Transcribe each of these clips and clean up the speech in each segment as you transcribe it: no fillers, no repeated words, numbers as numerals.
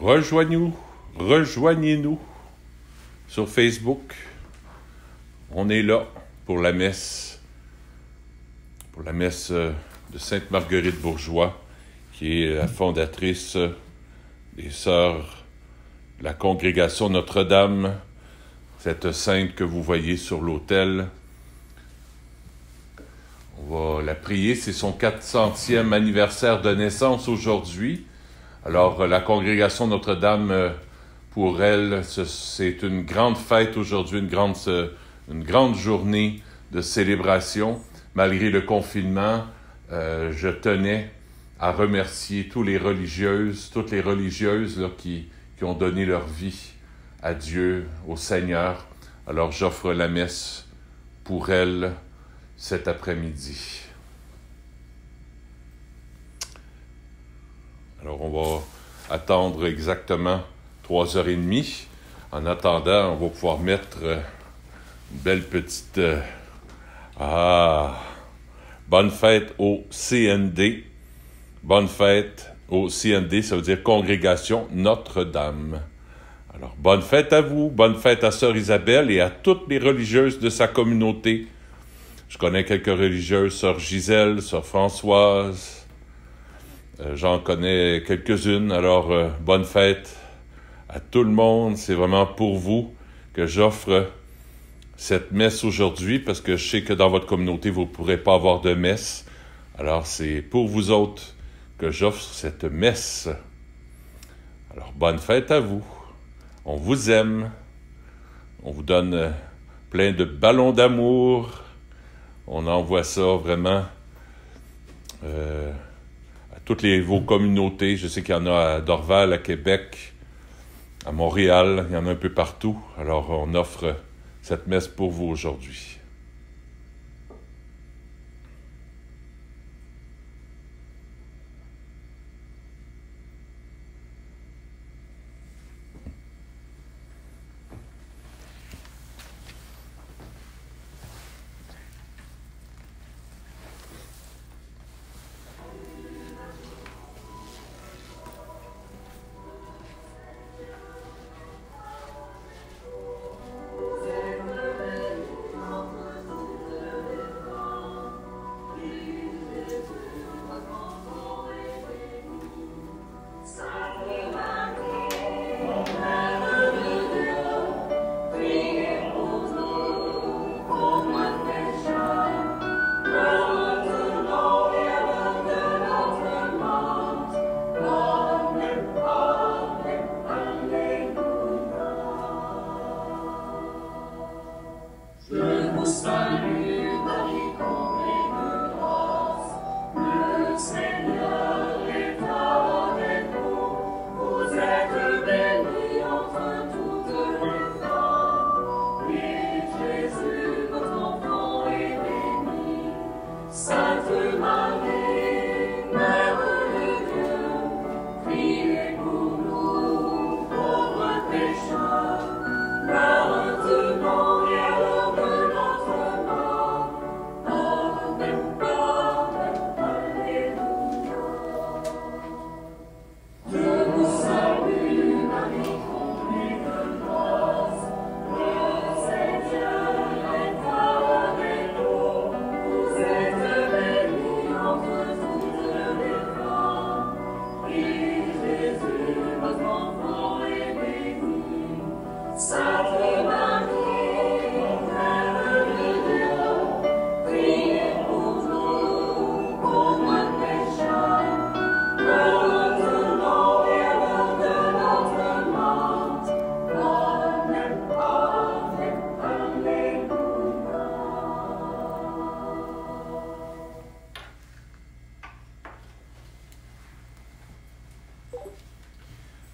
rejoignez-nous sur Facebook. On est là pour la messe de Sainte Marguerite Bourgeois, qui est la fondatrice des Sœurs de la congrégation Notre-Dame, cette sainte que vous voyez sur l'autel. On va la prier, c'est son 400e anniversaire de naissance aujourd'hui. Alors, la congrégation Notre-Dame, pour elle, c'est une grande fête aujourd'hui, une grande journée de célébration. Malgré le confinement, je tenais à remercier toutes les religieuses là, qui ont donné leur vie à Dieu, au Seigneur. Alors, j'offre la messe pour elles cet après-midi. Alors, on va attendre exactement 3h30. En attendant, on va pouvoir mettre une belle petite... bonne fête au CND. Bonne fête au CND, ça veut dire Congrégation Notre-Dame. Alors, bonne fête à vous, bonne fête à Sœur Isabelle et à toutes les religieuses de sa communauté. Je connais quelques religieuses, Sœur Gisèle, Sœur Françoise... J'en connais quelques-unes, alors bonne fête à tout le monde. C'est vraiment pour vous que j'offre cette messe aujourd'hui, parce que je sais que dans votre communauté, vous ne pourrez pas avoir de messe. Alors c'est pour vous autres que j'offre cette messe. Alors bonne fête à vous. On vous aime. On vous donne plein de ballons d'amour. On envoie ça vraiment... toutes vos communautés. Je sais qu'il y en a à Dorval, à Québec, à Montréal, il y en a un peu partout. Alors, on offre cette messe pour vous aujourd'hui.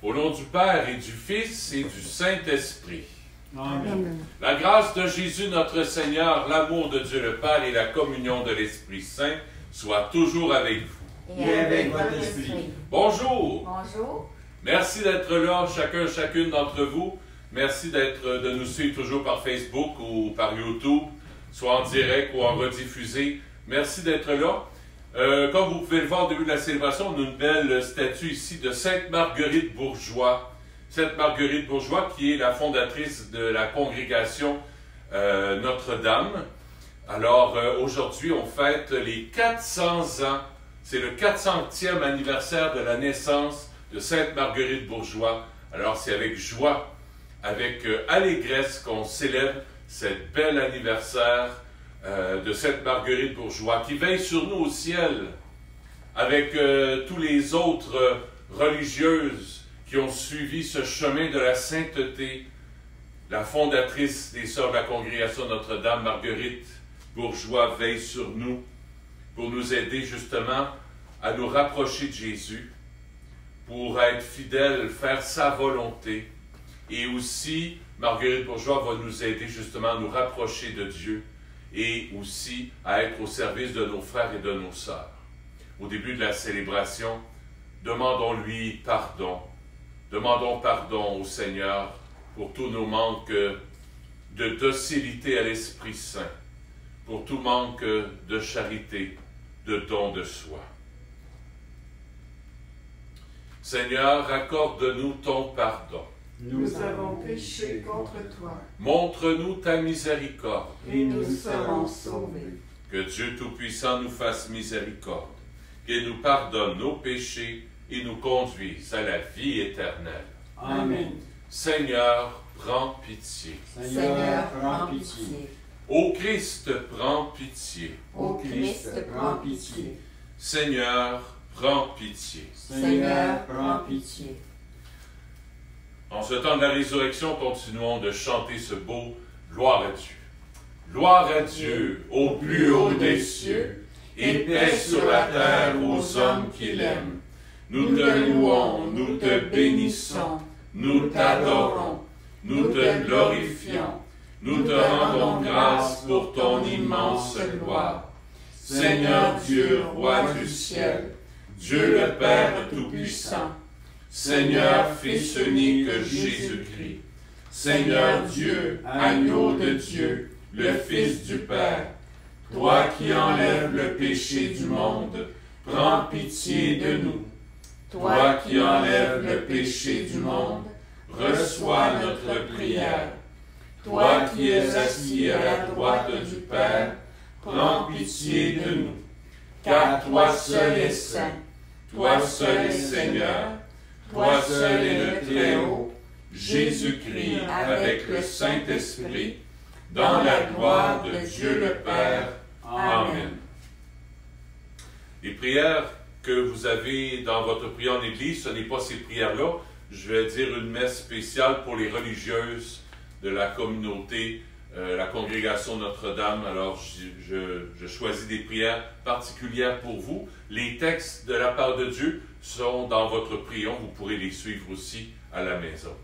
Au nom du Père et du Fils et du Saint-Esprit. Amen. La grâce de Jésus notre Seigneur, l'amour de Dieu le Père et la communion de l'Esprit Saint soient toujours avec vous. Et avec votre esprit. Bonjour. Bonjour. Merci d'être là, chacune d'entre vous. Merci de nous suivre toujours par Facebook ou par YouTube, soit en direct ou en rediffusé. Merci d'être là. Comme vous pouvez le voir au début de la célébration, on a une belle statue ici de Sainte Marguerite Bourgeois. Sainte Marguerite Bourgeois qui est la fondatrice de la congrégation Notre-Dame. Alors aujourd'hui, on fête les 400 ans. C'est le 400e anniversaire de la naissance de Sainte Marguerite Bourgeois. Alors c'est avec joie, avec allégresse qu'on célèbre cet bel anniversaire de Sainte Marguerite Bourgeois, qui veille sur nous au ciel, avec tous les autres religieuses qui ont suivi ce chemin de la sainteté. La fondatrice des Sœurs de la Congrégation Notre-Dame, Marguerite Bourgeois, veille sur nous pour nous aider justement à nous rapprocher de Jésus, pour être fidèles, faire sa volonté. Et aussi, Marguerite Bourgeois va nous aider justement à nous rapprocher de Dieu, et aussi à être au service de nos frères et de nos sœurs. Au début de la célébration, demandons-lui pardon. Demandons pardon au Seigneur pour tous nos manques de docilité à l'Esprit Saint, pour tout manque de charité, de don de soi. Seigneur, accorde-nous ton pardon. Nous avons péché contre toi. Montre-nous ta miséricorde. Et nous serons sauvés. Que Dieu Tout-Puissant nous fasse miséricorde, qu'il nous pardonne nos péchés et nous conduise à la vie éternelle. Amen. Seigneur, prends pitié. Seigneur, prends pitié. Ô Christ, prends pitié. Ô Christ, prends pitié. Seigneur, prends pitié. Seigneur, prends pitié. En ce temps de la résurrection, continuons de chanter ce beau « Gloire à Dieu ». Gloire à Dieu, au plus haut des cieux, et paix sur la terre aux hommes qui l'aiment. Nous te louons, nous te bénissons, nous t'adorons, nous te glorifions, nous te rendons grâce pour ton immense gloire. Seigneur Dieu, roi du ciel, Dieu le Père Tout-Puissant, Seigneur Fils unique Jésus-Christ, Seigneur Dieu, agneau de Dieu, le Fils du Père, toi qui enlèves le péché du monde, prends pitié de nous. Toi qui enlèves le péché du monde, reçois notre prière. Toi qui es assis à la droite du Père, prends pitié de nous. Car toi seul es saint, toi seul es Seigneur, toi seul es le Très-Haut, Jésus-Christ avec le Saint-Esprit, dans la gloire de Dieu le Père. Amen. Les prières que vous avez dans votre prière en Église, ce n'est pas ces prières-là. Je vais dire une messe spéciale pour les religieuses de la communauté, la congrégation Notre-Dame. Alors, je choisis des prières particulières pour vous. Les textes de la part de Dieu sont dans votre prion. Vous pourrez les suivre aussi à la maison.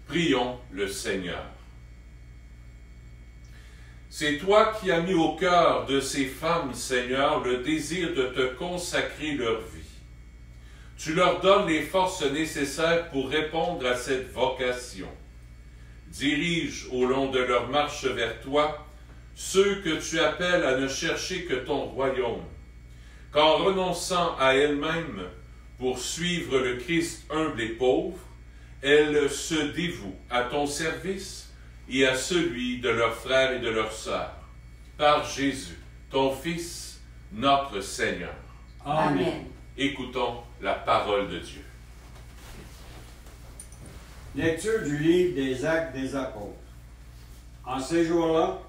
Prions le Seigneur. C'est toi qui as mis au cœur de ces femmes, Seigneur, le désir de te consacrer leur vie. Tu leur donnes les forces nécessaires pour répondre à cette vocation. Dirige au long de leur marche vers toi ceux que tu appelles à ne chercher que ton royaume, qu'en renonçant à elles-mêmes pour suivre le Christ humble et pauvre, elles se dévouent à ton service et à celui de leurs frères et de leurs sœurs, par Jésus, ton Fils, notre Seigneur. Amen. Écoutons la parole de Dieu. Lecture du livre des Actes des Apôtres. En ces jours-là,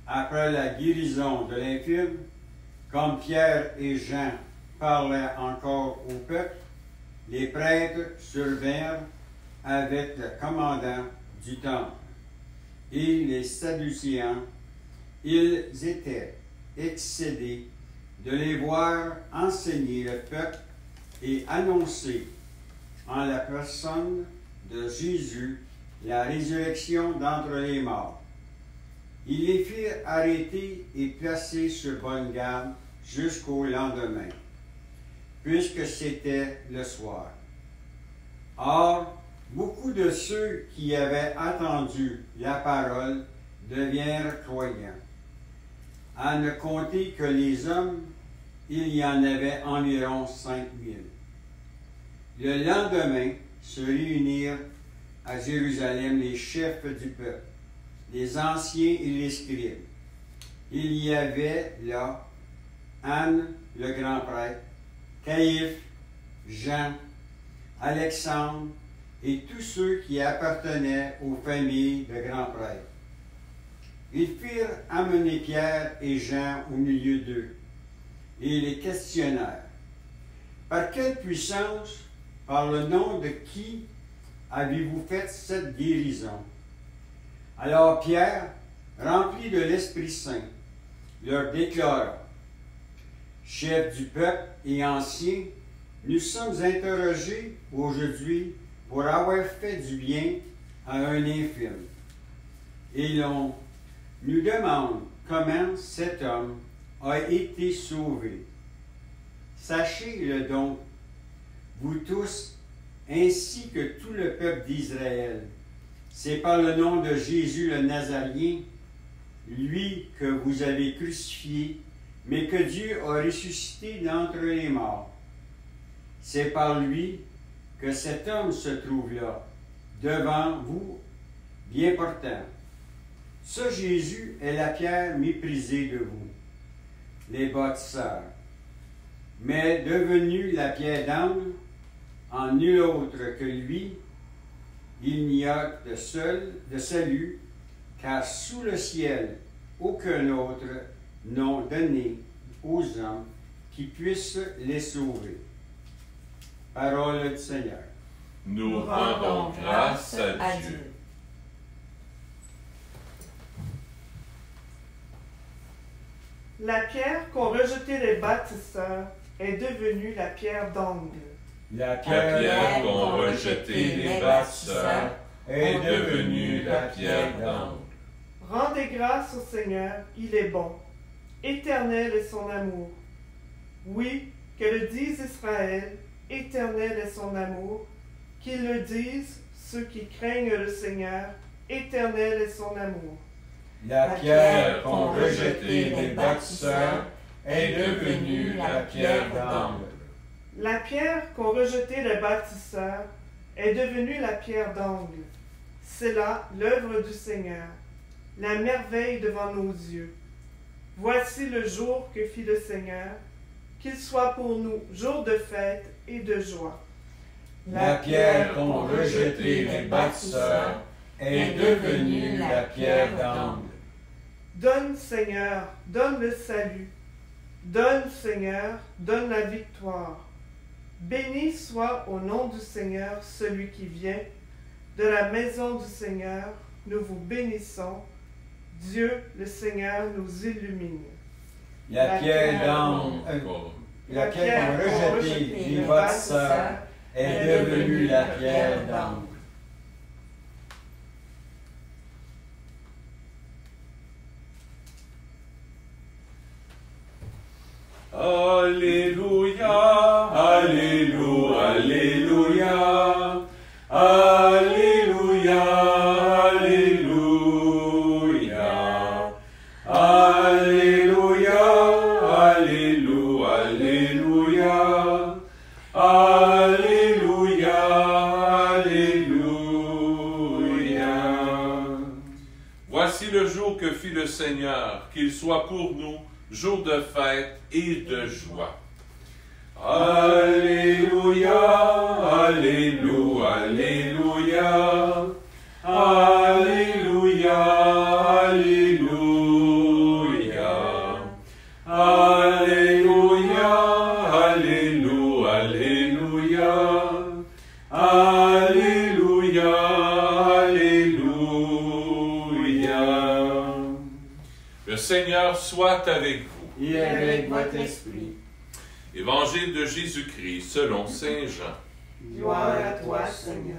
après la guérison de l'infirme, comme Pierre et Jean parlaient encore au peuple, les prêtres survinrent avec le commandant du temple et les Sadducéens. Ils étaient excédés de les voir enseigner le peuple et annoncer en la personne de Jésus la résurrection d'entre les morts. Ils les firent arrêter et placer sur bonne garde jusqu'au lendemain, puisque c'était le soir. Or, beaucoup de ceux qui avaient entendu la parole devinrent croyants, à ne compter que les hommes il y en avait environ 5 000. Le lendemain, se réunirent à Jérusalem les chefs du peuple, les anciens et les scribes. Il y avait là Anne, le grand prêtre, Caïphe, Jean, Alexandre et tous ceux qui appartenaient aux familles de grands prêtres. Ils firent amener Pierre et Jean au milieu d'eux et les questionnèrent. Par quelle puissance, par le nom de qui avez-vous fait cette guérison? Alors Pierre, rempli de l'Esprit Saint, leur déclara: Chefs du peuple et anciens, nous sommes interrogés aujourd'hui pour avoir fait du bien à un infirme. Et l'on nous demande comment cet homme a été sauvé. Sachez-le donc, vous tous, ainsi que tout le peuple d'Israël, c'est par le nom de Jésus le Nazaréen, lui que vous avez crucifié, mais que Dieu a ressuscité d'entre les morts. C'est par lui que cet homme se trouve là, devant vous, bien portant. Ce Jésus est la pierre méprisée de vous, les bâtisseurs, mais devenu la pierre d'angle, en nul autre que lui, il n'y a de salut, car sous le ciel, aucun autre nom donné aux hommes qui puissent les sauver. Parole du Seigneur. Nous rendons grâce à Dieu. La pierre qu'ont rejetée les bâtisseurs est devenue la pierre d'angle. La pierre qu'ont rejetée les bâtisseurs est devenue la pierre d'angle. Rendez grâce au Seigneur, il est bon. Éternel est son amour. Oui, que le dise Israël, éternel est son amour. Qu'ils le disent ceux qui craignent le Seigneur, éternel est son amour. La pierre qu'ont rejetée les bâtisseurs est devenue la pierre d'angle. La pierre qu'ont rejetée les bâtisseurs est devenue la pierre d'angle. C'est là l'œuvre du Seigneur, la merveille devant nos yeux. Voici le jour que fit le Seigneur, qu'il soit pour nous jour de fête et de joie. La pierre qu'ont rejetée les bâtisseurs est devenue la pierre d'angle. Donne, Seigneur, donne le salut. Donne, Seigneur, donne la victoire. Béni soit au nom du Seigneur celui qui vient. De la maison du Seigneur, nous vous bénissons. Dieu, le Seigneur, nous illumine. La pierre d'angle, la pierre qu'ont rejetée les bâtisseurs est devenue la pierre d'angle. Alléluia, Alléluia, Alléluia, Alléluia, Alléluia, Alléluia, Alléluia, Alléluia, Alléluia. Voici le jour que fit le Seigneur, qu'il soit pour nous jour de fête et de joie. Alléluia, Alléluia, Alléluia, Alléluia, Alléluia, Alléluia, Alléluia, Alléluia, Alléluia. Le Seigneur soit avec vous. Et avec votre esprit. Évangile de Jésus-Christ selon saint Jean. Gloire à toi, Seigneur.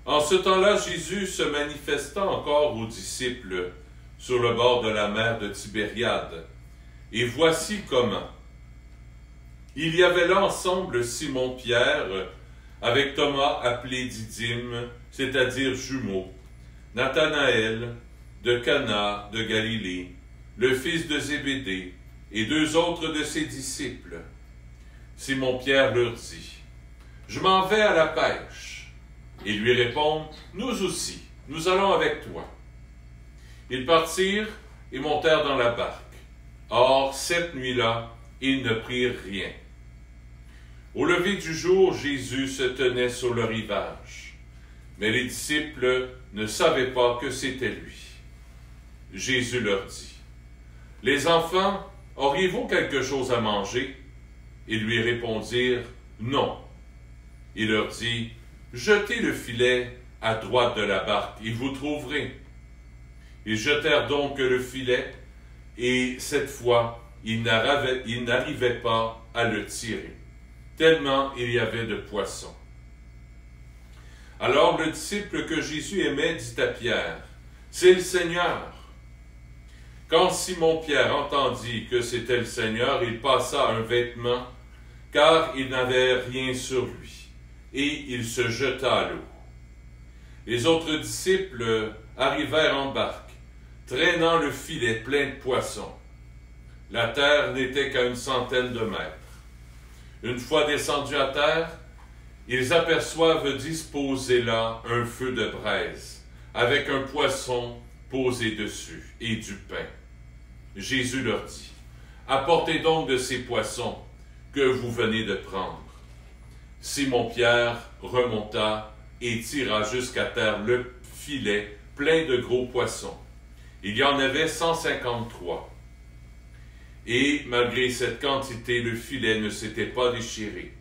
En ce temps-là, Jésus se manifesta encore aux disciples sur le bord de la mer de Tibériade. Et voici comment. Il y avait là ensemble Simon-Pierre avec Thomas appelé Didyme, c'est-à-dire jumeau, Nathanaël de Cana de Galilée, le fils de Zébédée, et 2 autres de ses disciples. Simon-Pierre leur dit, « Je m'en vais à la pêche. » Ils lui répondent, « Nous aussi, nous allons avec toi. » Ils partirent et montèrent dans la barque. Or, cette nuit-là, ils ne prirent rien. Au lever du jour, Jésus se tenait sur le rivage, mais les disciples ne savaient pas que c'était lui. Jésus leur dit, « Les enfants, auriez-vous quelque chose à manger? » Ils lui répondirent, « Non. » Il leur dit, « Jetez le filet à droite de la barque, et vous trouverez. » Ils jetèrent donc le filet, et cette fois, ils n'arrivaient pas à le tirer, tellement il y avait de poissons. Alors le disciple que Jésus aimait dit à Pierre, « C'est le Seigneur. » Quand Simon-Pierre entendit que c'était le Seigneur, il passa un vêtement, car il n'avait rien sur lui, et il se jeta à l'eau. Les autres disciples arrivèrent en barque, traînant le filet plein de poissons. La terre n'était qu'à 100 de mètres. Une fois descendus à terre, ils aperçoivent disposé là un feu de braise, avec un poisson posé dessus, et du pain. Jésus leur dit, « Apportez donc de ces poissons que vous venez de prendre. » Simon-Pierre remonta et tira jusqu'à terre le filet plein de gros poissons. Il y en avait 153. Et malgré cette quantité, le filet ne s'était pas déchiré.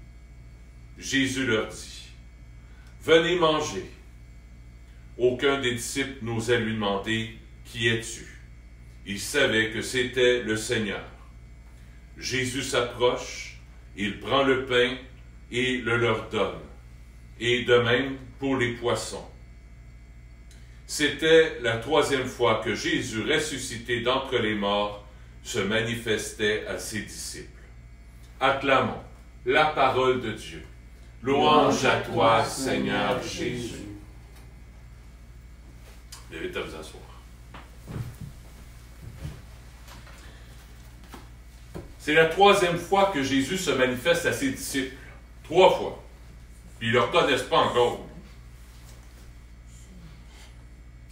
Jésus leur dit, « Venez manger. » Aucun des disciples n'osait lui demander, « Qui es-tu? » Il savait que c'était le Seigneur. Jésus s'approche, il prend le pain et le leur donne. Et de même pour les poissons. C'était la 3e fois que Jésus, ressuscité d'entre les morts, se manifestait à ses disciples. Acclamons la parole de Dieu. Louange à toi, Seigneur Jésus. Levez à vous asseoir. C'est la 3e fois que Jésus se manifeste à ses disciples. 3 fois. Puis ils ne le reconnaissent pas encore.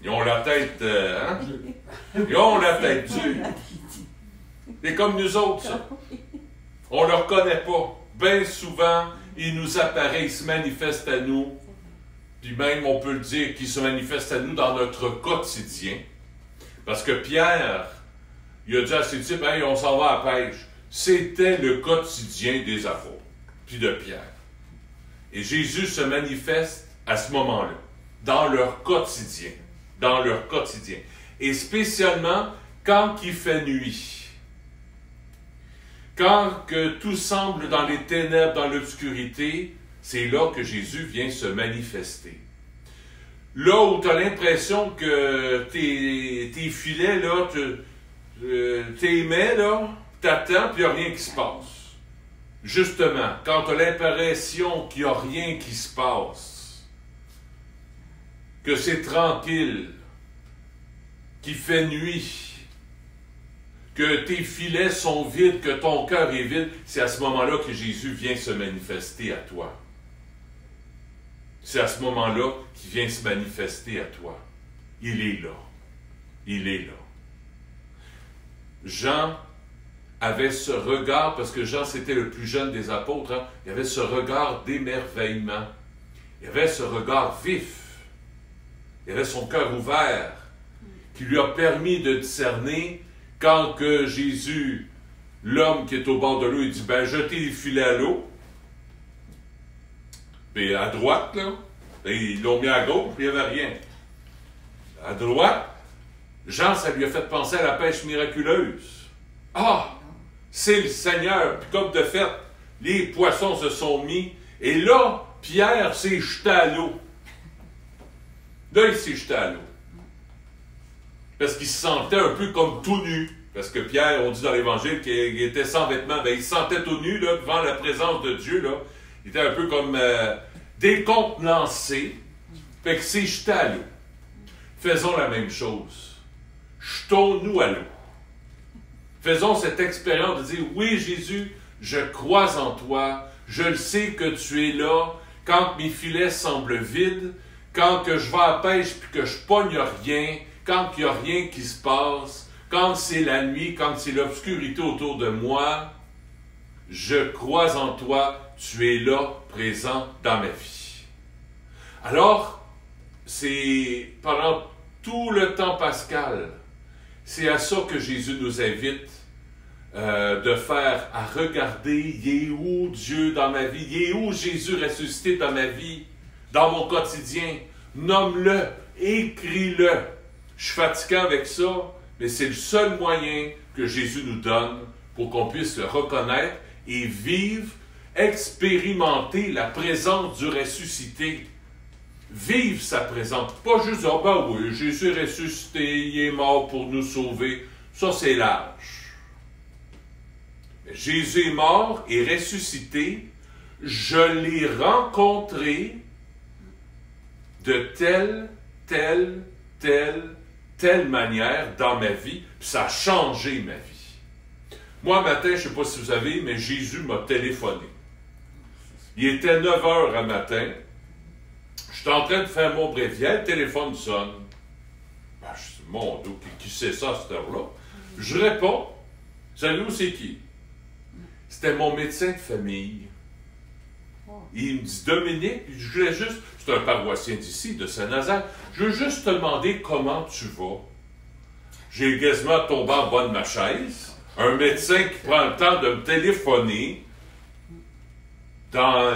Ils ont la tête, Ils ont la tête dure. C'est comme nous autres, ça. On ne le reconnaît pas. Bien souvent, il nous apparaît, il se manifeste à nous. Puis même, on peut le dire, qu'il se manifeste à nous dans notre quotidien. Parce que Pierre, il a dit à ses disciples, hey, on s'en va à la pêche. C'était le quotidien des apôtres, puis de Pierre. Et Jésus se manifeste à ce moment-là, dans leur quotidien. Dans leur quotidien. Et spécialement quand il fait nuit. Quand que tout semble dans les ténèbres, dans l'obscurité, c'est là que Jésus vient se manifester. Là où tu as l'impression que tes filets, là, tes mets, là, t'attends, puis il n'y a rien qui se passe. Justement, quand tu as l'impression qu'il n'y a rien qui se passe, que c'est tranquille, qu'il fait nuit, que tes filets sont vides, que ton cœur est vide, c'est à ce moment-là que Jésus vient se manifester à toi. C'est à ce moment-là qu'il vient se manifester à toi. Il est là. Il est là. Jean avait ce regard, parce que Jean c'était le plus jeune des apôtres, hein, il avait ce regard d'émerveillement. Il avait ce regard vif. Il avait son cœur ouvert, qui lui a permis de discerner quand que Jésus, l'homme qui est au bord de l'eau, il dit, ben jetez les filets à l'eau. Puis à droite, là, ils l'ont mis à gauche, puis il n'y avait rien. À droite, Jean, ça lui a fait penser à la pêche miraculeuse. Ah! C'est le Seigneur. Puis comme de fait, les poissons se sont mis. Et là, Pierre s'est jeté à l'eau. Là, il s'est jeté à l'eau. Parce qu'il se sentait un peu comme tout nu. Parce que Pierre, on dit dans l'Évangile qu'il était sans vêtements. Ben, il se sentait tout nu, là, devant la présence de Dieu, là. Il était un peu comme décontenancé. Fait qu'il s'est jeté à l'eau. Faisons la même chose. Jetons-nous à l'eau. Faisons cette expérience de dire, oui Jésus, je crois en toi, je le sais que tu es là, quand mes filets semblent vides, quand que je vais à la pêche puis que je pogne rien, quand il n'y a rien qui se passe, quand c'est la nuit, quand c'est l'obscurité autour de moi, je crois en toi, tu es là, présent dans ma vie. Alors, c'est pendant tout le temps pascal, c'est à ça que Jésus nous invite de faire, à regarder, il est où Dieu dans ma vie, il est où Jésus ressuscité dans ma vie, dans mon quotidien, nomme-le, écris-le. Je suis fatigué avec ça, mais c'est le seul moyen que Jésus nous donne pour qu'on puisse le reconnaître et vivre, expérimenter la présence du ressuscité. Vivre sa présence. Pas juste dire, ben oui, Jésus est ressuscité, il est mort pour nous sauver. Ça, c'est large. Mais Jésus est mort et ressuscité. Je l'ai rencontré de telle manière dans ma vie, puis ça a changé ma vie. Moi, matin, je ne sais pas si vous savez, mais Jésus m'a téléphoné. Il était 9 h à matin. J'étais en train de faire mon bréviaire, le téléphone sonne. Ben, je dis, mon Dieu, qui sait ça à cette heure-là? Je réponds. Savez-vous c'est qui? C'était mon médecin de famille. Il me dit, Dominique, je voulais juste, c'est un paroissien d'ici, de Saint-Nazaire, je veux juste te demander comment tu vas. J'ai quasiment tombé en bas de ma chaise. Un médecin qui prend le temps de me téléphoner dans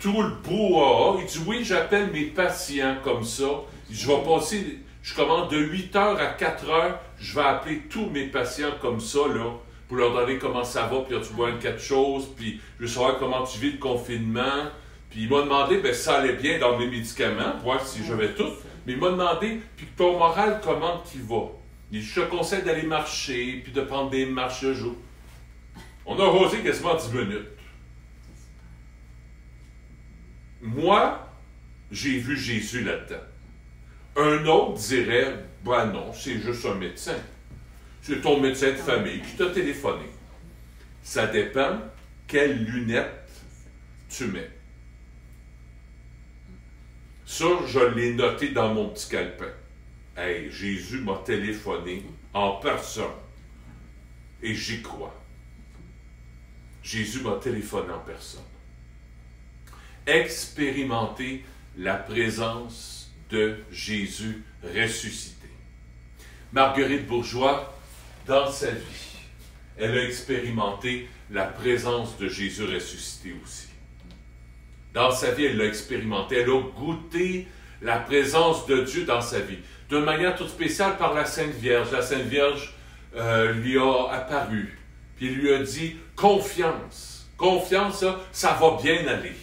tout le brouhaha. Il dit, oui, j'appelle mes patients comme ça. Il dit, je vais passer, je commence de 8 h à 4 h, je vais appeler tous mes patients comme ça, là, pour leur demander comment ça va, puis as-tu besoin de quelque chose, puis je veux savoir comment tu vis le confinement. Puis il m'a demandé, ben ça allait bien dans mes médicaments, voir si j'avais tout, mais il m'a demandé, puis ton moral, comment tu vas? Il dit, je te conseille d'aller marcher, puis de prendre des marches de jour. On a rosé quasiment 10 minutes. Moi, j'ai vu Jésus là-dedans. Un autre dirait, ben non, c'est juste un médecin. C'est ton médecin de famille qui t'a téléphoné. Ça dépend quelles lunettes tu mets. Ça, je l'ai noté dans mon petit calepin. Hey, Jésus m'a téléphoné en personne. Et j'y crois. Jésus m'a téléphoné en personne. Expérimenter la présence de Jésus ressuscité. Marguerite Bourgeois, dans sa vie, elle a expérimenté la présence de Jésus ressuscité aussi. Dans sa vie, elle l'a expérimenté. Elle a goûté la présence de Dieu dans sa vie. D'une manière toute spéciale par la Sainte Vierge. La Sainte Vierge lui a apparu. Puis il lui a dit, confiance. Confiance, ça va bien aller.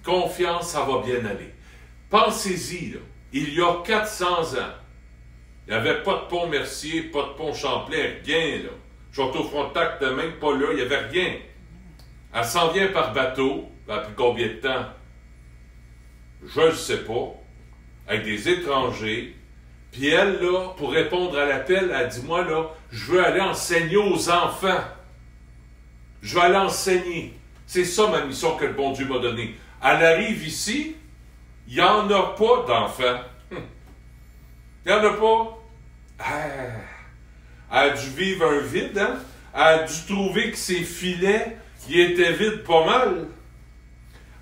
Confiance, ça va bien aller. Pensez-y, là, il y a 400 ans, il n'y avait pas de pont Mercier, pas de pont Champlain, rien, là. Château-Frontenac, même pas là, il n'y avait rien. Elle s'en vient par bateau, depuis combien de temps? Je ne sais pas, avec des étrangers. Puis elle, là, pour répondre à l'appel, elle dit, moi, là, je veux aller enseigner aux enfants. Je veux aller enseigner. C'est ça ma mission que le bon Dieu m'a donnée. Elle arrive ici, il n'y en a pas d'enfants. Il n'y en a pas. Elle a dû vivre un vide, hein? Elle a dû trouver que ses filets, ils étaient vides pas mal.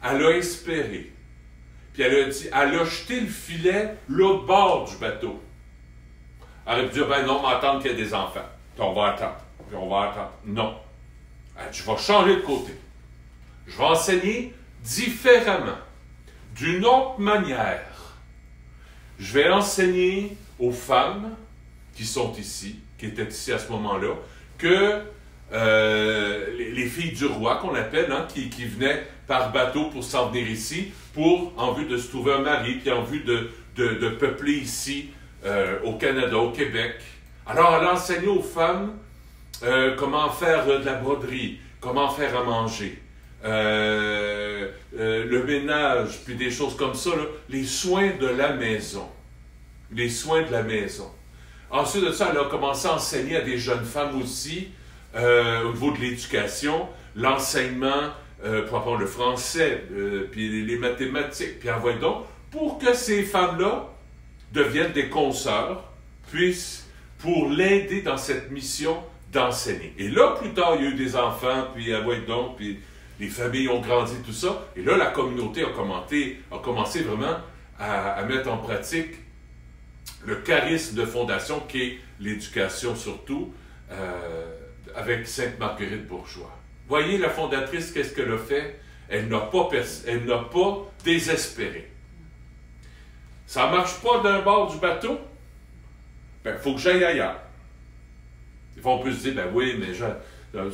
Elle a espéré. Puis elle a dit, elle a jeté le filet l'autre bord du bateau. Elle a dit, ben non, on va attendre qu'il y ait des enfants. Puis on va attendre. Puis on va attendre. Non. Elle a dit, je vais changer de côté. Je vais enseigner différemment. D'une autre manière. Je vais enseigner aux femmes qui sont ici, qui étaient ici à ce moment-là, que les filles du roi, qu'on appelle, hein, qui venaient par bateau pour s'en venir ici, en vue de se trouver un mari, puis en vue de peupler ici, au Canada, au Québec. Alors, elle a enseigné aux femmes comment faire de la broderie, comment faire à manger, le ménage, puis des choses comme ça, là, les soins de la maison. Les soins de la maison. Ensuite de ça, elle a commencé à enseigner à des jeunes femmes aussi, au niveau de l'éducation, l'enseignement pour apprendre le français, puis les mathématiques, puis envoie donc, pour que ces femmes-là deviennent des consoeurs, puissent, pour l'aider dans cette mission d'enseigner. Et là, plus tard, il y a eu des enfants, puis envoie donc, puis les familles ont grandi, tout ça, et là, la communauté a commencé vraiment à mettre en pratique le charisme de fondation qui est l'éducation surtout, avec Sainte Marguerite Bourgeois. Voyez la fondatrice, qu'est-ce qu'elle a fait? Elle n'a pas désespéré. Ça ne marche pas d'un bord du bateau? Ben, il faut que j'aille ailleurs. Des fois, on peut se dire, ben oui, mais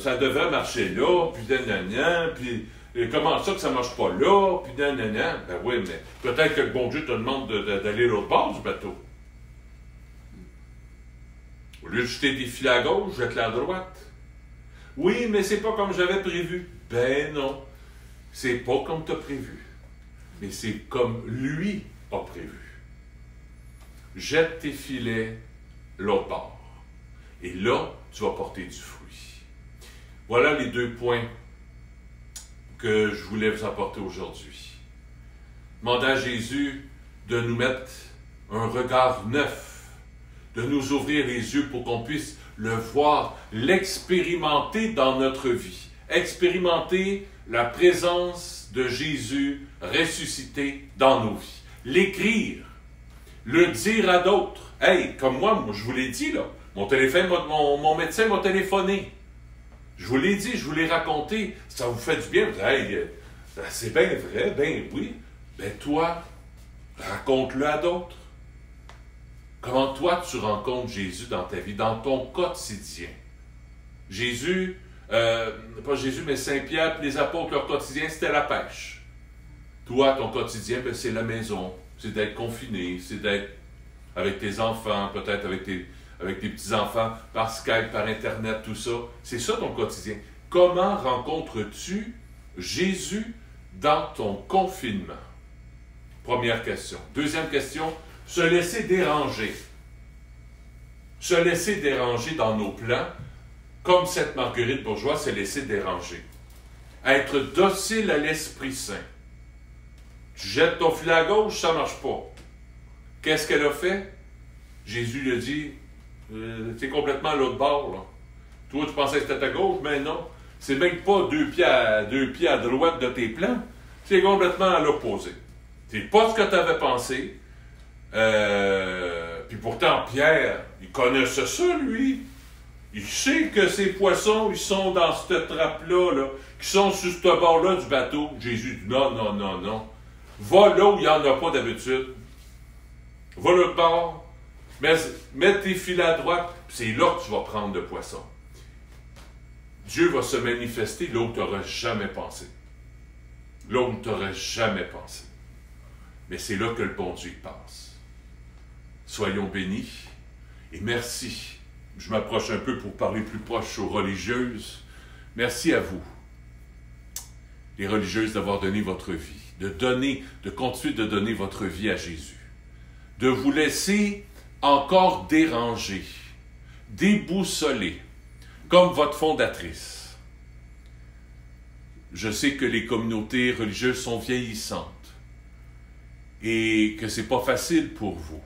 ça devrait marcher là, puis puis comment ça que ça ne marche pas là, puis ben oui, mais peut-être que le bon Dieu te demande d'aller l'autre bord du bateau. Au lieu de jeter des filets à gauche, jette-les à droite. Oui, mais c'est pas comme j'avais prévu. Ben non, c'est pas comme tu as prévu. Mais c'est comme lui a prévu. Jette tes filets l'autre bord. Et là, tu vas porter du fruit. Voilà les 2 points que je voulais vous apporter aujourd'hui. Demandez à Jésus de nous mettre un regard neuf, de nous ouvrir les yeux pour qu'on puisse le voir, l'expérimenter dans notre vie. Expérimenter la présence de Jésus ressuscité dans nos vies. L'écrire, le dire à d'autres. Hey, comme moi, je vous l'ai dit, là, mon médecin m'a téléphoné. Je vous l'ai dit, je vous l'ai raconté. Ça vous fait du bien. Vous dites, hey, c'est bien vrai, ben oui. Ben toi, raconte-le à d'autres. Comment toi, tu rencontres Jésus dans ta vie, dans ton quotidien? Jésus, pas Jésus, mais Saint-Pierre et les apôtres, leur quotidien, c'était la pêche. Toi, ton quotidien, ben, c'est la maison. C'est d'être confiné, c'est d'être avec tes enfants, peut-être avec tes petits-enfants, par Skype, par Internet, tout ça. C'est ça ton quotidien. Comment rencontres-tu Jésus dans ton confinement? Première question. Deuxième question, se laisser déranger. Se laisser déranger dans nos plans, comme cette Marguerite Bourgeois s'est laissée déranger. Être docile à l'Esprit Saint. Tu jettes ton filet à gauche, ça ne marche pas. Qu'est-ce qu'elle a fait? Jésus lui a dit, tu es complètement à l'autre bord. Là. Toi, tu pensais que c'était à gauche, mais non. C'est même pas deux pieds à droite de tes plans. C'est complètement à l'opposé. C'est pas ce que tu avais pensé. Puis pourtant, Pierre, il connaissait ça, lui. Il sait que ces poissons, ils sont dans cette trappe-là, là, qui sont sur ce bord-là du bateau. Jésus dit, non. Va là où il n'y en a pas d'habitude. Va l'autre bord. Mets tes filets à droite. C'est là que tu vas prendre le poisson. Dieu va se manifester là où tu n'aurais jamais pensé. Là où tu n'aurais jamais pensé. Mais c'est là que le bon Dieu passe. Soyons bénis et merci. Je m'approche un peu pour parler plus proche aux religieuses. Merci à vous, les religieuses, d'avoir donné votre vie, de continuer de donner votre vie à Jésus, de vous laisser encore déranger, déboussoler, comme votre fondatrice. Je sais que les communautés religieuses sont vieillissantes et que ce n'est pas facile pour vous.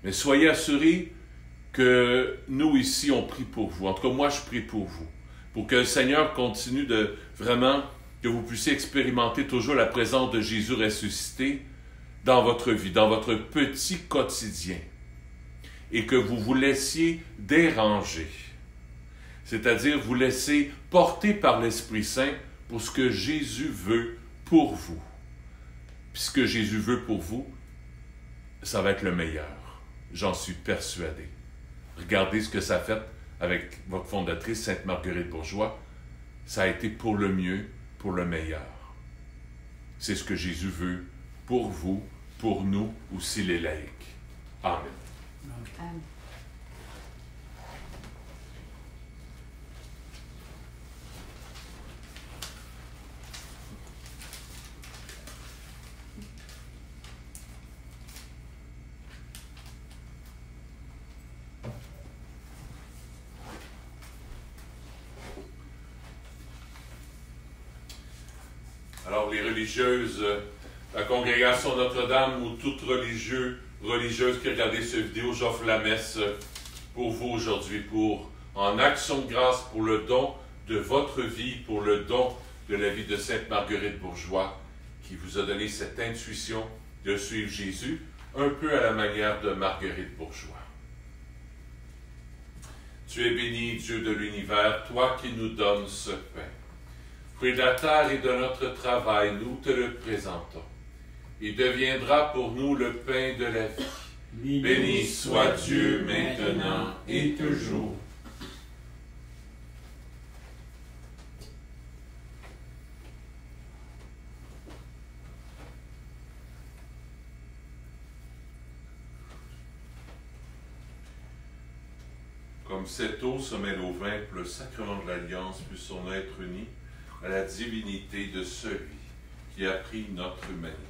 Mais soyez assurés que nous ici, on prie pour vous. En tout cas, moi, je prie pour vous. Pour que le Seigneur continue de vraiment, que vous puissiez expérimenter toujours la présence de Jésus ressuscité dans votre vie, dans votre petit quotidien. Et que vous vous laissiez déranger. C'est-à-dire vous laisser porter par l'Esprit Saint pour ce que Jésus veut pour vous. Puis ce que Jésus veut pour vous, ça va être le meilleur. J'en suis persuadé. Regardez ce que ça a fait avec votre fondatrice, Sainte Marguerite Bourgeois. Ça a été pour le mieux, pour le meilleur. C'est ce que Jésus veut pour vous, pour nous, aussi les laïcs. Amen. Amen. Alors, les religieuses, la congrégation Notre-Dame ou toute religieuse qui a regardé cette vidéo, j'offre la messe pour vous aujourd'hui, en action de grâce pour le don de votre vie, pour le don de la vie de Sainte Marguerite Bourgeois, qui vous a donné cette intuition de suivre Jésus, un peu à la manière de Marguerite Bourgeois. Tu es béni, Dieu de l'univers, toi qui nous donnes ce pain. Fruit de la terre et de notre travail, nous te le présentons. Il deviendra pour nous le pain de la vie. Béni soit Dieu maintenant et toujours. Comme cette eau se mêle au vin, pour le sacrement de l'Alliance puisse son être uni à la divinité de celui qui a pris notre humanité.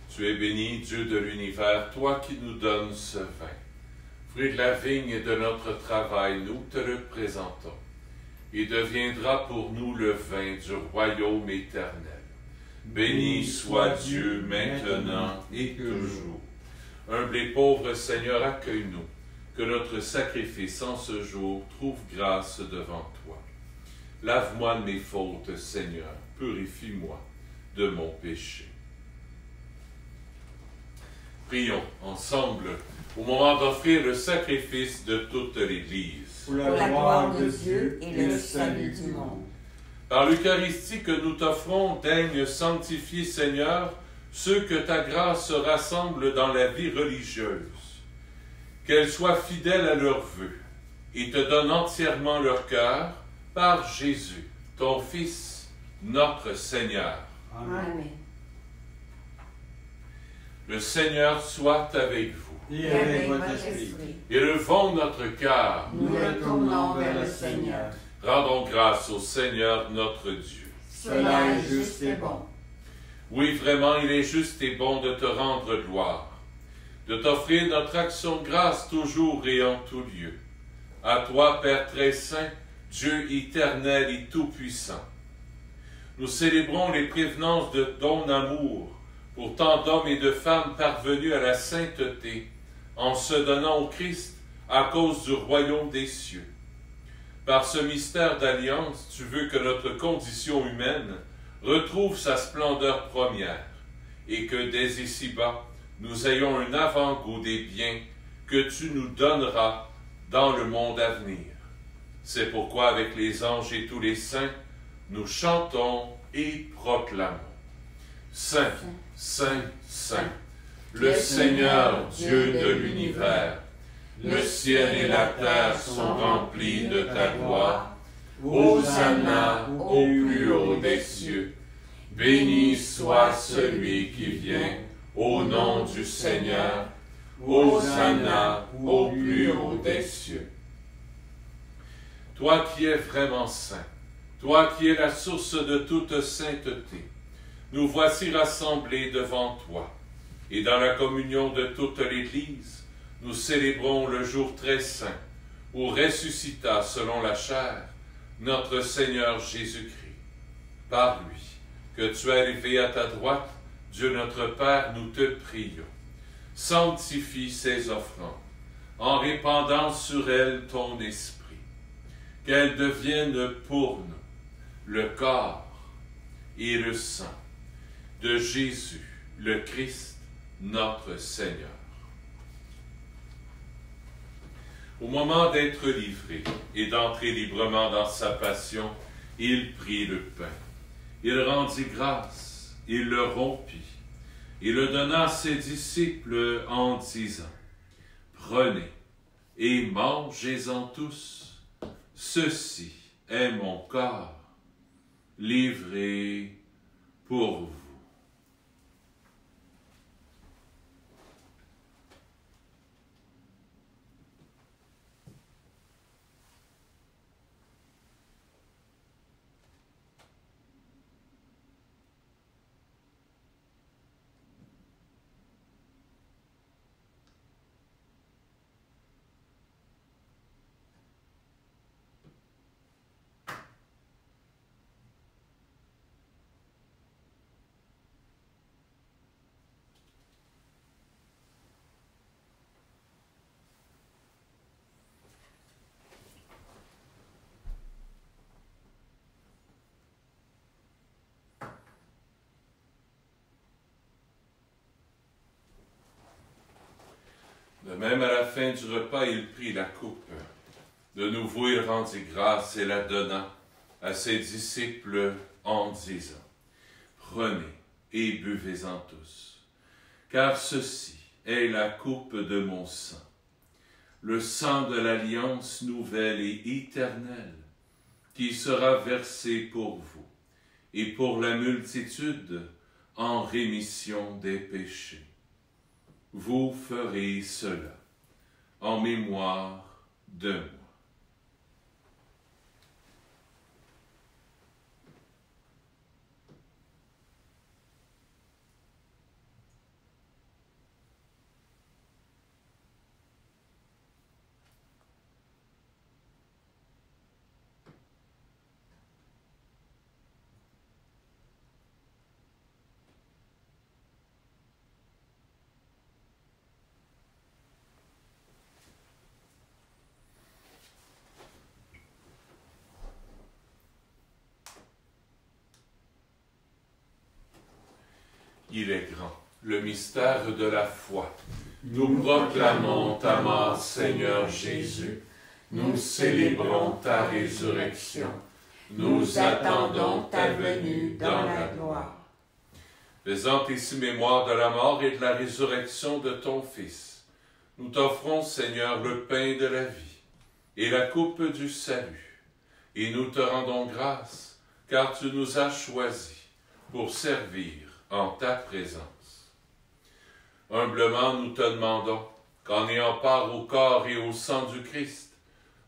Tu es béni, Dieu de l'univers, toi qui nous donnes ce vin. Fruit de la vigne et de notre travail, nous te le présentons. Il deviendra pour nous le vin du royaume éternel. Béni soit Dieu maintenant et toujours. Humble et pauvre Seigneur, accueille-nous, que notre sacrifice en ce jour trouve grâce devant toi. Lave-moi de mes fautes, Seigneur, purifie-moi de mon péché. Prions ensemble au moment d'offrir le sacrifice de toute l'Église. Pour la gloire de Dieu et le salut du monde. Par l'Eucharistie que nous t'offrons, daigne sanctifier, Seigneur, ceux que ta grâce rassemble dans la vie religieuse, qu'elles soient fidèles à leurs vœux et te donnent entièrement leur cœur par Jésus, ton Fils, notre Seigneur. Amen. Le Seigneur soit avec vous. Et avec votre esprit. Élevons notre cœur. Nous le tournons vers le Seigneur. Rendons grâce au Seigneur notre Dieu. Cela est juste et bon. Oui, vraiment, il est juste et bon de te rendre gloire, de t'offrir notre action de grâce toujours et en tout lieu. À toi, Père très saint, Dieu éternel et tout-puissant. Nous célébrons les prévenances de ton amour pour tant d'hommes et de femmes parvenus à la sainteté en se donnant au Christ à cause du royaume des cieux. Par ce mystère d'alliance, tu veux que notre condition humaine retrouve sa splendeur première et que dès ici-bas, nous ayons un avant-goût des biens que tu nous donneras dans le monde à venir. C'est pourquoi, avec les anges et tous les saints, nous chantons et proclamons. Saint, Saint, Saint, le Seigneur Dieu de l'univers, le ciel et la terre sont remplis de ta gloire. Hosanna au plus haut des cieux. Béni soit celui qui vient au nom du Seigneur. Hosanna au plus haut des cieux. Toi qui es vraiment saint, toi qui es la source de toute sainteté, nous voici rassemblés devant toi. Et dans la communion de toute l'Église, nous célébrons le jour très saint où ressuscita selon la chair notre Seigneur Jésus-Christ. Par lui, que tu as élevé à ta droite, Dieu notre Père, nous te prions. Sanctifie ces offrandes, en répandant sur elles ton esprit, qu'elles deviennent pour nous le corps et le sang de Jésus, le Christ, notre Seigneur. Au moment d'être livré et d'entrer librement dans sa passion, il prit le pain. Il rendit grâce, il le rompit, il le donna à ses disciples en disant, « Prenez et mangez-en tous, ceci est mon corps, livré pour vous. » même à la fin du repas, il prit la coupe. De nouveau, il rendit grâce et la donna à ses disciples en disant, « Prenez et buvez-en tous, car ceci est la coupe de mon sang, le sang de l'alliance nouvelle et éternelle, qui sera versé pour vous et pour la multitude en rémission des péchés. Vous ferez cela en mémoire de moi. » Il est grand, le mystère de la foi. Nous proclamons ta mort, Seigneur Jésus. Nous célébrons ta résurrection. Nous attendons ta venue dans la gloire. Faisant ici mémoire de la mort et de la résurrection de ton Fils, nous t'offrons, Seigneur, le pain de la vie et la coupe du salut. Et nous te rendons grâce, car tu nous as choisis pour servir en ta présence. Humblement, nous te demandons qu'en ayant part au corps et au sang du Christ,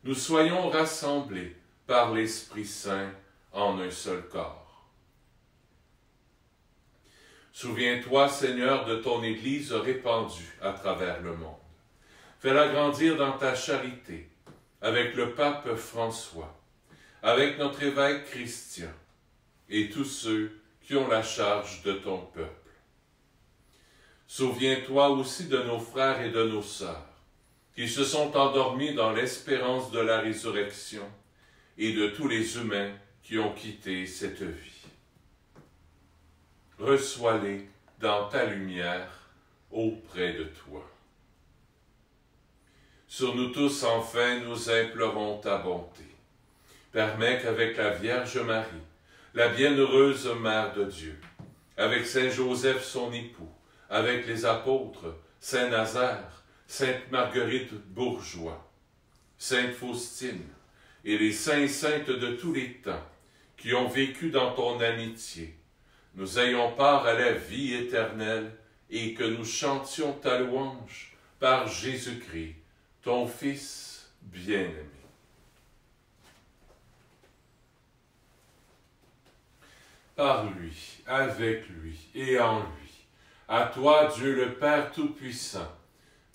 nous soyons rassemblés par l'Esprit Saint en un seul corps. Souviens-toi, Seigneur, de ton Église répandue à travers le monde. Fais-la grandir dans ta charité, avec le pape François, avec notre évêque Christian, et tous ceux qui ont la charge de ton peuple. Souviens-toi aussi de nos frères et de nos sœurs, qui se sont endormis dans l'espérance de la résurrection, et de tous les humains qui ont quitté cette vie. Reçois-les dans ta lumière auprès de toi. Sur nous tous, enfin, nous implorons ta bonté. Permets qu'avec la Vierge Marie, la bienheureuse Mère de Dieu, avec Saint Joseph son époux, avec les apôtres, Saint Nazaire, Sainte Marguerite Bourgeois, Sainte Faustine, et les saints et saintes de tous les temps, qui ont vécu dans ton amitié, nous ayons part à la vie éternelle, et que nous chantions ta louange par Jésus-Christ, ton Fils bien-aimé. Par lui, avec lui et en lui, à toi, Dieu le Père Tout-Puissant,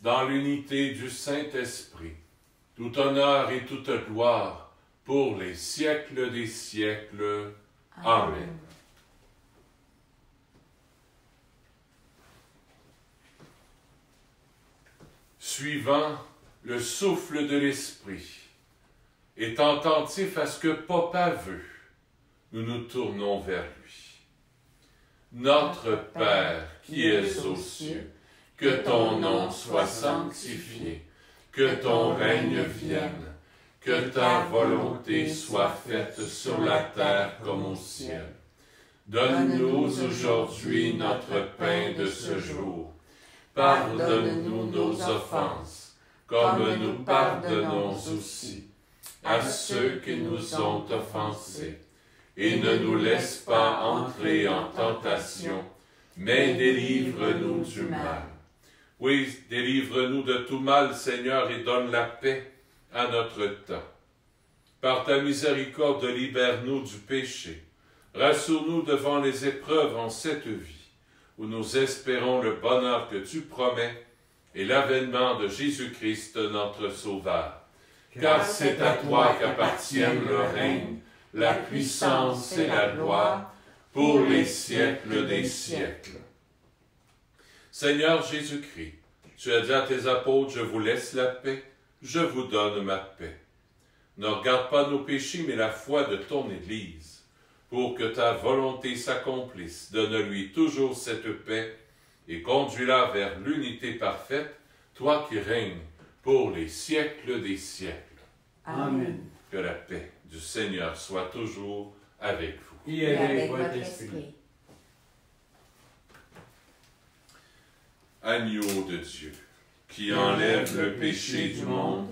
dans l'unité du Saint-Esprit, tout honneur et toute gloire pour les siècles des siècles. Amen. Suivant le souffle de l'Esprit, étant attentifs à ce que Papa veut, nous nous tournons vers lui. Notre Père qui es aux cieux, que ton nom soit sanctifié, que ton règne vienne, que ta volonté soit faite sur la terre comme au ciel. Donne-nous aujourd'hui notre pain de ce jour. Pardonne-nous nos offenses, comme nous pardonnons aussi à ceux qui nous ont offensés. Et ne nous laisse pas entrer en tentation, mais délivre-nous du mal. Oui, délivre-nous de tout mal, Seigneur, et donne la paix à notre temps. Par ta miséricorde, libère-nous du péché. Rassure-nous devant les épreuves en cette vie, où nous espérons le bonheur que tu promets et l'avènement de Jésus-Christ, notre Sauveur. Car c'est à toi qu'appartiennent le règne, la puissance et la gloire, pour les siècles des siècles. Seigneur Jésus-Christ, tu as dit à tes apôtres, je vous laisse la paix, je vous donne ma paix. Ne regarde pas nos péchés, mais la foi de ton Église, pour que ta volonté s'accomplisse. Donne-lui toujours cette paix et conduis-la vers l'unité parfaite, toi qui règnes pour les siècles des siècles. Amen. Que la paix du Seigneur soit toujours avec vous. Et avec votre esprit. Agneau de Dieu, qui enlève le péché du monde,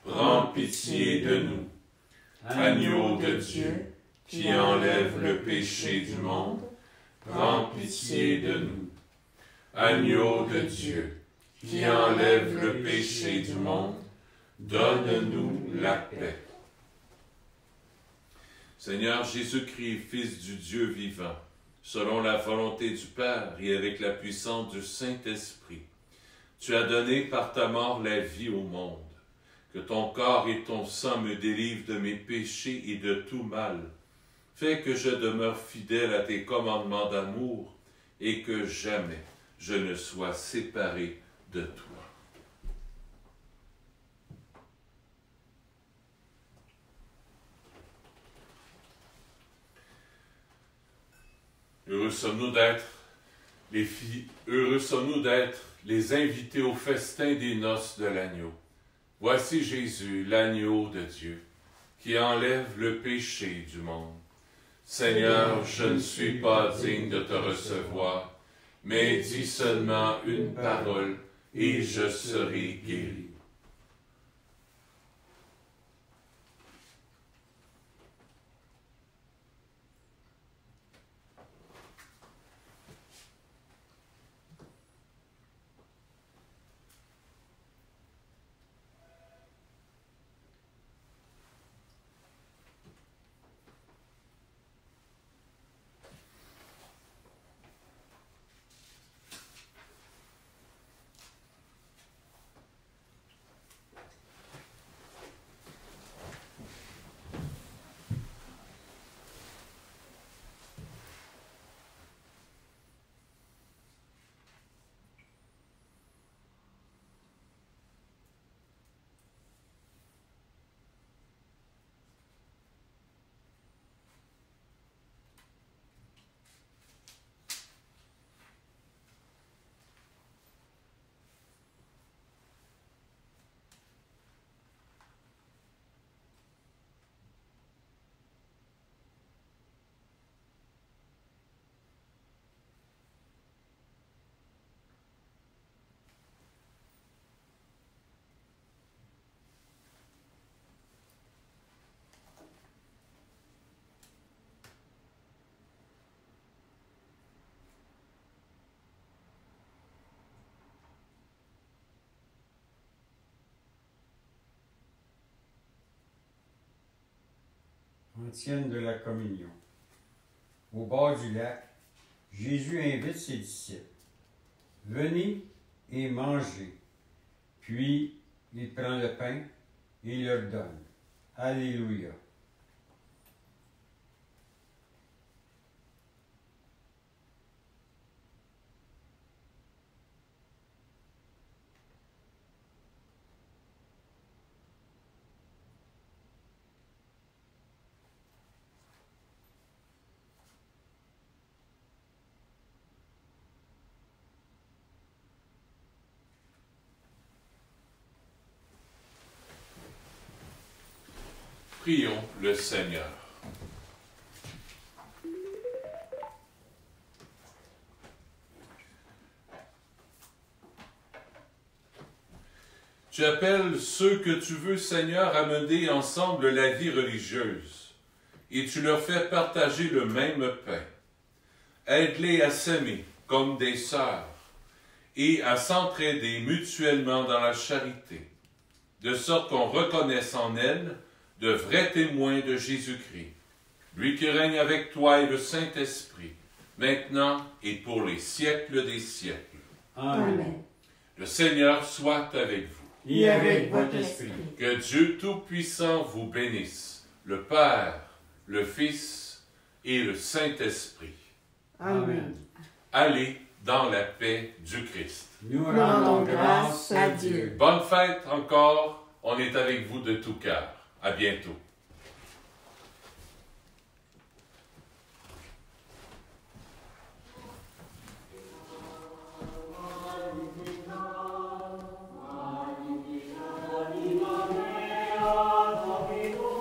prends pitié de nous. Agneau de Dieu, qui enlève le péché du monde, prends pitié de nous. Agneau de Dieu, qui enlève le péché du monde, donne-nous la paix. Seigneur Jésus-Christ, Fils du Dieu vivant, selon la volonté du Père et avec la puissance du Saint-Esprit, tu as donné par ta mort la vie au monde. Que ton corps et ton sang me délivrent de mes péchés et de tout mal. Fais que je demeure fidèle à tes commandements d'amour et que jamais je ne sois séparé de toi. Heureux sommes-nous d'être les invités au festin des noces de l'agneau. Voici Jésus, l'agneau de Dieu, qui enlève le péché du monde. Seigneur, je ne suis pas digne de te recevoir, mais dis seulement une parole et je serai guéri. Antienne de la communion. Au bord du lac, Jésus invite ses disciples. Venez et mangez. Puis il prend le pain et leur donne. Alléluia. Prions le Seigneur. Tu appelles ceux que tu veux, Seigneur, à mener ensemble la vie religieuse, et tu leur fais partager le même pain. Aide-les à s'aimer comme des sœurs, et à s'entraider mutuellement dans la charité, de sorte qu'on reconnaisse en elles de vrais témoins de Jésus-Christ, lui qui règne avec toi et le Saint-Esprit, maintenant et pour les siècles des siècles. Amen. Le Seigneur soit avec vous. Et avec votre esprit. Que Dieu Tout-Puissant vous bénisse, le Père, le Fils et le Saint-Esprit. Amen. Allez dans la paix du Christ. Nous Rendons grâce à Dieu. Bonne fête encore, on est avec vous de tout cœur. À bientôt. Domino